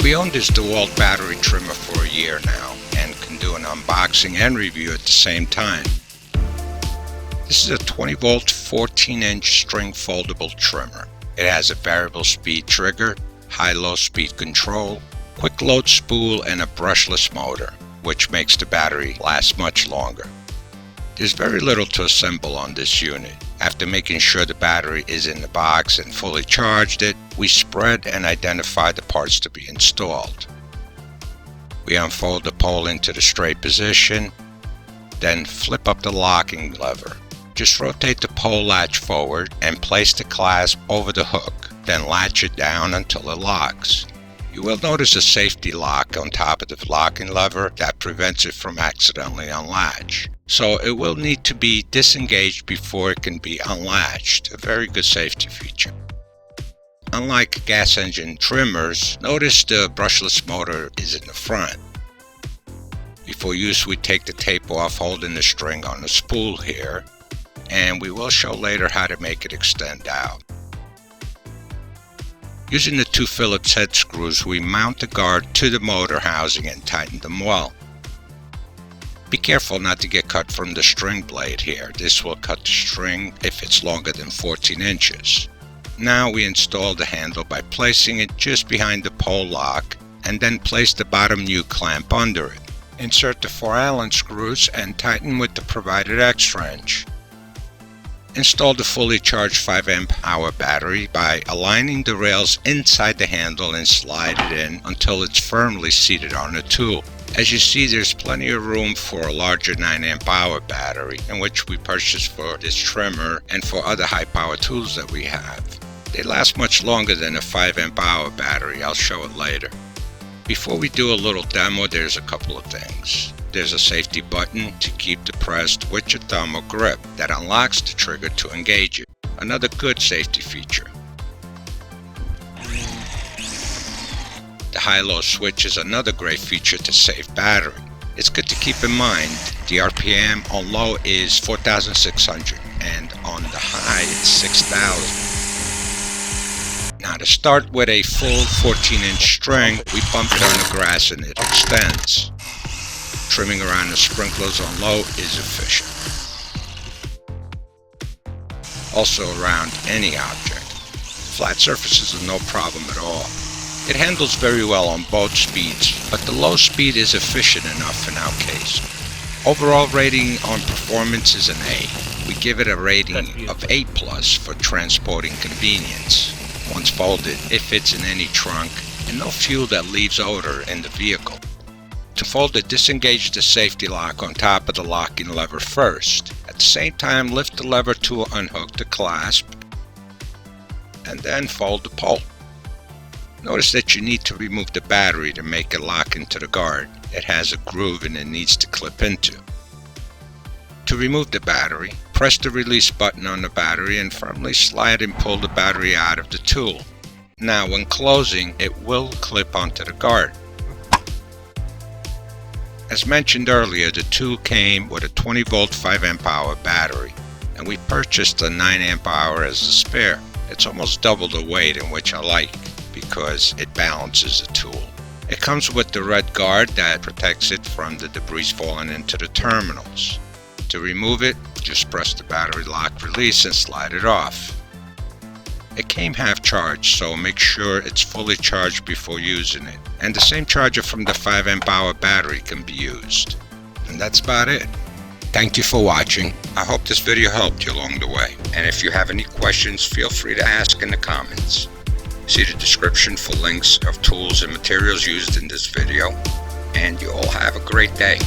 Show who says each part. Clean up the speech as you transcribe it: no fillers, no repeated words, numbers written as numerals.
Speaker 1: We own this DEWALT battery trimmer for a year now and can do an unboxing and review at the same time. This is a 20-volt 14-inch string foldable trimmer. It has a variable speed trigger, high-low speed control, quick load spool, and a brushless motor, which makes the battery last much longer. There's very little to assemble on this unit. After making sure the battery is in the box and fully charged it, we spread and identify the parts to be installed. We unfold the pole into the straight position, then flip up the locking lever. Just rotate the pole latch forward and place the clasp over the hook, then latch it down until it locks. You will notice a safety lock on top of the locking lever that prevents it from accidentally unlatch. So it will need to be disengaged before it can be unlatched, a very good safety feature. Unlike gas engine trimmers, notice the brushless motor is in the front. Before use, we take the tape off holding the string on the spool here, and we will show later how to make it extend out. Using the two Phillips head screws, we mount the guard to the motor housing and tighten them well. Be careful not to get cut from the string blade here. This will cut the string if it's longer than 14 inches. Now we install the handle by placing it just behind the pole lock and then place the bottom U-clamp under it. Insert the 4 Allen screws and tighten with the provided X-wrench. Install the fully charged 5 amp hour battery by aligning the rails inside the handle and slide it in until it's firmly seated on the tool. As you see, there's plenty of room for a larger 9 amp hour battery, in which we purchased for this trimmer and for other high power tools that we have. They last much longer than a 5 amp hour battery. I'll show it later. Before we do a little demo, there's a couple of things. There's a safety button to keep depressed with your thumb or grip that unlocks the trigger to engage it. Another good safety feature. The high-low switch is another great feature to save battery. It's good to keep in mind the RPM on low is 4,600 and on the high it's 6,000. Now to start with a full 14-inch string, we bump it on the grass and it extends. Trimming around the sprinklers on low is efficient. Also around any object. Flat surfaces are no problem at all. It handles very well on both speeds, but the low speed is efficient enough in our case. Overall rating on performance is an A. We give it a rating of A+ for transporting convenience. Once folded, it fits in any trunk and no fuel that leaves odor in the vehicle. To fold it, disengage the safety lock on top of the locking lever first. At the same time, lift the lever to unhook the clasp and then fold the pole. Notice that you need to remove the battery to make it lock into the guard. It has a groove and it needs to clip into. To remove the battery, press the release button on the battery and firmly slide and pull the battery out of the tool. Now when closing, it will clip onto the guard. As mentioned earlier, the tool came with a 20-volt 5 amp hour battery, and we purchased a 9 amp hour as a spare. It's almost double the weight, in which I like because it balances the tool. It comes with the red guard that protects it from the debris falling into the terminals. To remove it, just press the battery lock release and slide it off. It came half charged, so make sure it's fully charged before using it. And the same charger from the 5 amp hour battery can be used. And that's about it. Thank you for watching. I hope this video helped you along the way. And if you have any questions, feel free to ask in the comments. See the description for links of tools and materials used in this video. And you all have a great day.